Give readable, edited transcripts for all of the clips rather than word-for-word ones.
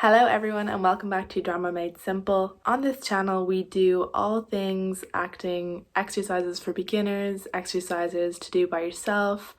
Hello everyone and welcome back to Drama Made Simple. On this channel we do all things acting, exercises for beginners, exercises to do by yourself,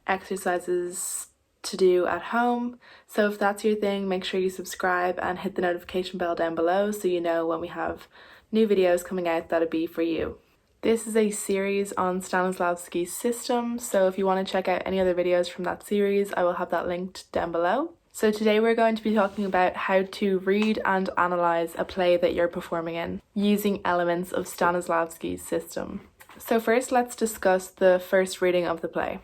exercises to do at home. So if that's your thing, make sure you subscribe and hit the notification bell down below so you know when we have new videos coming out that'll be for you. This is a series on Stanislavski's system, so if you want to check out any other videos from that series, I will have that linked down below. So today we're going to be talking about how to read and analyse a play that you're performing in, using elements of Stanislavski's system. So first let's discuss the first reading of the play.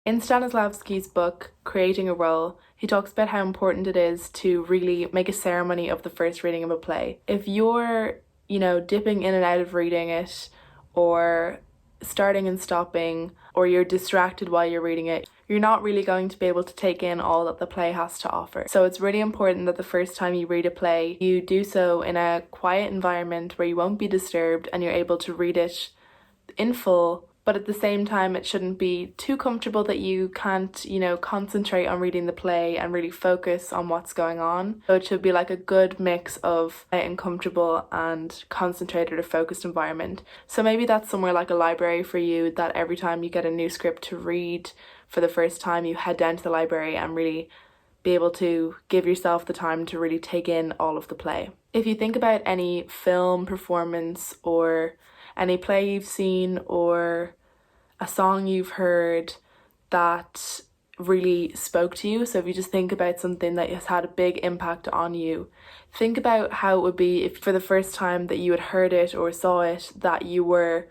In Stanislavski's book, Creating a Role, he talks about how important it is to really make a ceremony of the first reading of a play. If you're, dipping in and out of reading it, or starting and stopping, or you're distracted while you're reading it, you're not really going to be able to take in all that the play has to offer. So it's really important that the first time you read a play, you do so in a quiet environment where you won't be disturbed and you're able to read it in full. But at the same time, it shouldn't be too comfortable that you can't, concentrate on reading the play and really focus on what's going on. So it should be like a good mix of quiet and comfortable and concentrated or focused environment. So maybe that's somewhere like a library for you, that every time you get a new script to read for the first time, you head down to the library and really be able to give yourself the time to really take in all of the play. If you think about any film performance or any play you've seen or a song you've heard that really spoke to you, so if you just think about something that has had a big impact on you, think about how it would be if for the first time that you had heard it or saw it, that you were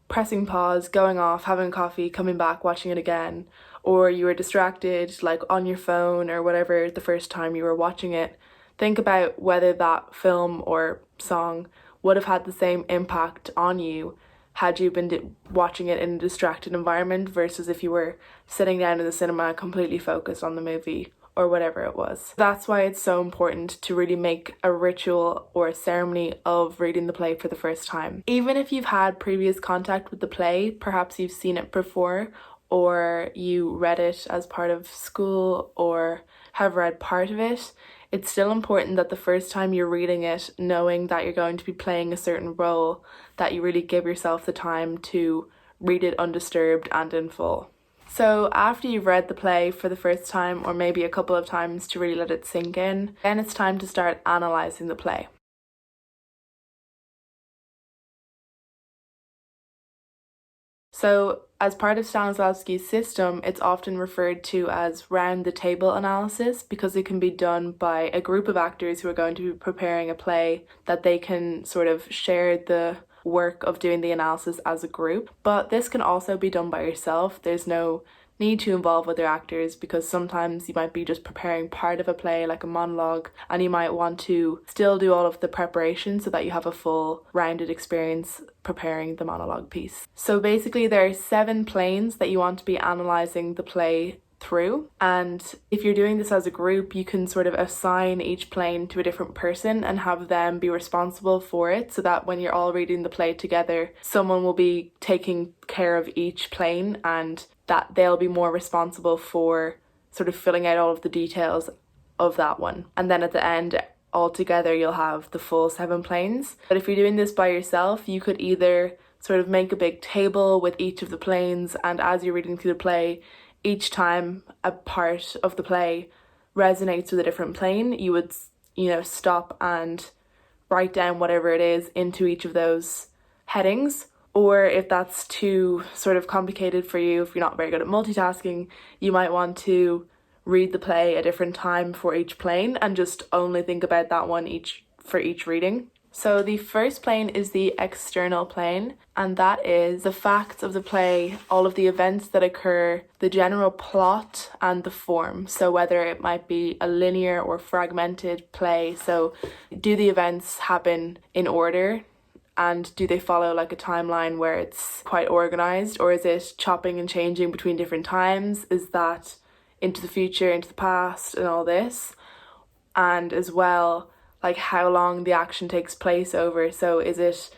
pressing pause, going off, having coffee, coming back, watching it again, or you were distracted like on your phone or whatever the first time you were watching it. Think about whether that film or song would have had the same impact on you had you been watching it in a distracted environment versus if you were sitting down in the cinema completely focused on the movie or whatever it was. That's why it's so important to really make a ritual or a ceremony of reading the play for the first time. Even if you've had previous contact with the play, perhaps you've seen it before or you read it as part of school or have read part of it, it's still important that the first time you're reading it, knowing that you're going to be playing a certain role, that you really give yourself the time to read it undisturbed and in full. So after you've read the play for the first time, or maybe a couple of times to really let it sink in, then it's time to start analysing the play. So as part of Stanislavski's system, it's often referred to as round-the-table analysis because it can be done by a group of actors who are going to be preparing a play, that they can sort of share the work of doing the analysis as a group. But this can also be done by yourself. There's no need to involve other actors because sometimes you might be just preparing part of a play like a monologue and you might want to still do all of the preparation so that you have a full rounded experience preparing the monologue piece. So basically there are 7 planes that you want to be analysing the play through, and if you're doing this as a group you can sort of assign each plane to a different person and have them be responsible for it, so that when you're all reading the play together someone will be taking care of each plane and that they'll be more responsible for sort of filling out all of the details of that one. And then at the end, all together, you'll have the full 7 planes. But if you're doing this by yourself, you could either sort of make a big table with each of the planes, and as you're reading through the play, each time a part of the play resonates with a different plane, you would, stop and write down whatever it is into each of those headings. Or if that's too sort of complicated for you, if you're not very good at multitasking, you might want to read the play a different time for each plane and just only think about that one for each reading. So the first plane is the external plane, and that is the facts of the play, all of the events that occur, the general plot and the form. So whether it might be a linear or fragmented play, so do the events happen in order? And do they follow like a timeline where it's quite organised, or is it chopping and changing between different times? Is that into the future, into the past and all this? And as well, like how long the action takes place over. So is it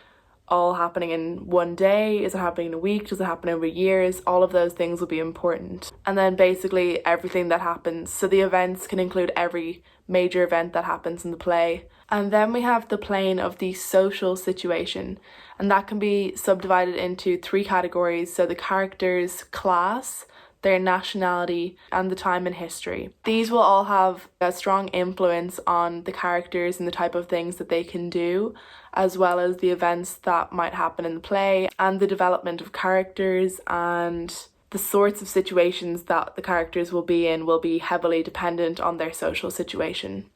all happening in one day? Is it happening in a week? Does it happen over years? All of those things will be important. And then basically everything that happens. So the events can include every major event that happens in the play. And then we have the plane of the social situation, and that can be subdivided into 3 categories. So the character's class, their nationality, and the time in history. These will all have a strong influence on the characters and the type of things that they can do, as well as the events that might happen in the play, and the development of characters, and the sorts of situations that the characters will be in will be heavily dependent on their social situation.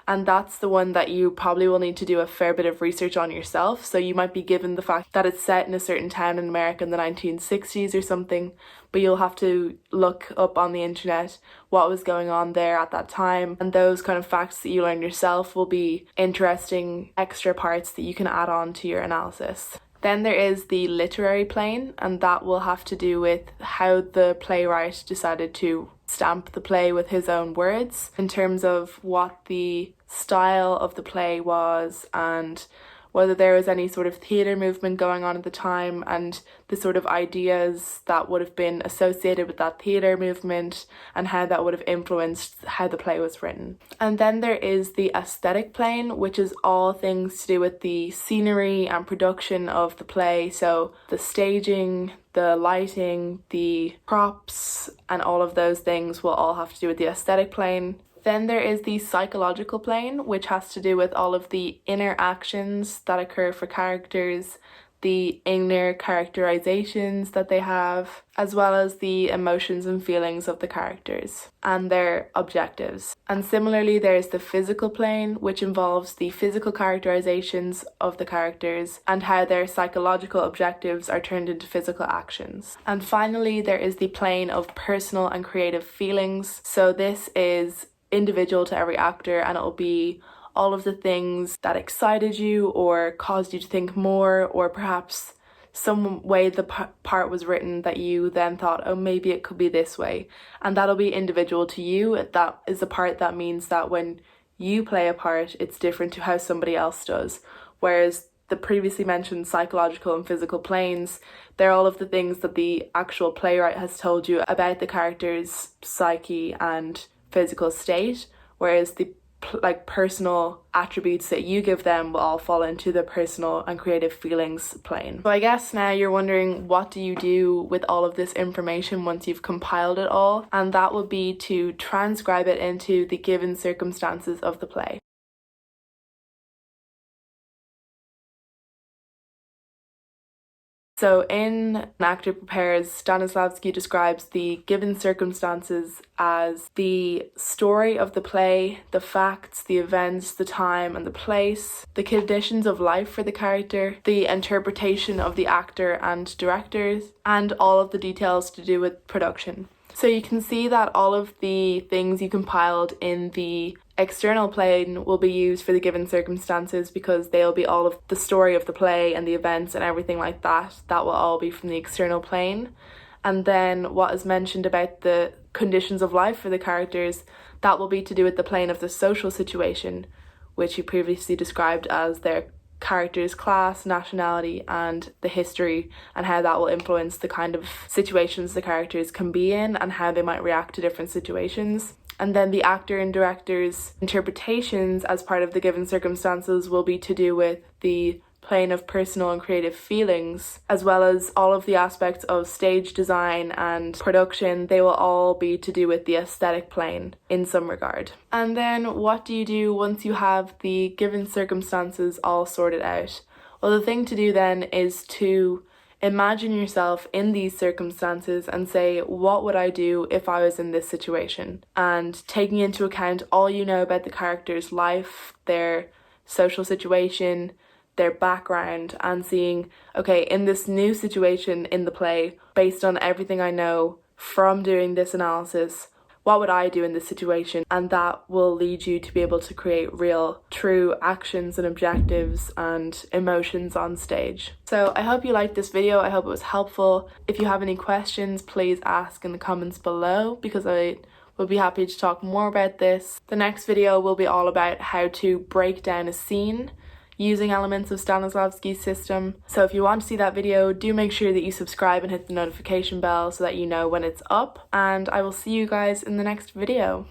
And that's the one that you probably will need to do a fair bit of research on yourself. So you might be given the fact that it's set in a certain town in America in the 1960s or something, but you'll have to look up on the internet what was going on there at that time. And those kind of facts that you learn yourself will be interesting extra parts that you can add on to your analysis. Then there is the literary plane, and that will have to do with how the playwright decided to stamp the play with his own words in terms of what the style of the play was, and whether there was any sort of theatre movement going on at the time, and the sort of ideas that would have been associated with that theatre movement and how that would have influenced how the play was written. And then there is the aesthetic plane, which is all things to do with the scenery and production of the play. So the staging, the lighting, the props, and all of those things will all have to do with the aesthetic plane. Then there is the psychological plane, which has to do with all of the inner actions that occur for characters, the inner characterizations that they have, as well as the emotions and feelings of the characters and their objectives. And similarly, there's the physical plane, which involves the physical characterizations of the characters and how their psychological objectives are turned into physical actions. And finally, there is the plane of personal and creative feelings. So this is individual to every actor, and it'll be all of the things that excited you or caused you to think more, or perhaps some way the part was written that you then thought, oh, maybe it could be this way. And that'll be individual to you. That is the part that means that when you play a part, it's different to how somebody else does. Whereas the previously mentioned psychological and physical planes, they're all of the things that the actual playwright has told you about the character's psyche and physical state, whereas the personal attributes that you give them will all fall into the personal and creative feelings plane. So I guess now you're wondering, what do you do with all of this information once you've compiled it all? And that would be to transcribe it into the given circumstances of the play. So in An Actor Prepares, Stanislavski describes the given circumstances as the story of the play, the facts, the events, the time and the place, the conditions of life for the character, the interpretation of the actor and directors, and all of the details to do with production. So you can see that all of the things you compiled in the external plane will be used for the given circumstances, because they'll be all of the story of the play and the events and everything like that. That will all be from the external plane. And then what is mentioned about the conditions of life for the characters, that will be to do with the plane of the social situation, which you previously described as their character's class, nationality, and the history, and how that will influence the kind of situations the characters can be in and how they might react to different situations. And then the actor and director's interpretations as part of the given circumstances will be to do with the plane of personal and creative feelings, as well as all of the aspects of stage design and production. They will all be to do with the aesthetic plane in some regard. And then what do you do once you have the given circumstances all sorted out? Well, the thing to do then is to imagine yourself in these circumstances and say, what would I do if I was in this situation? And taking into account all you know about the character's life, their social situation, their background, and seeing, okay, in this new situation in the play, based on everything I know from doing this analysis, what would I do in this situation? And that will lead you to be able to create real, true actions and objectives and emotions on stage. So I hope you liked this video. I hope it was helpful. If you have any questions, please ask in the comments below, because I will be happy to talk more about this. The next video will be all about how to break down a scene using elements of Stanislavski's system. So if you want to see that video, do make sure that you subscribe and hit the notification bell so that you know when it's up, and I will see you guys in the next video.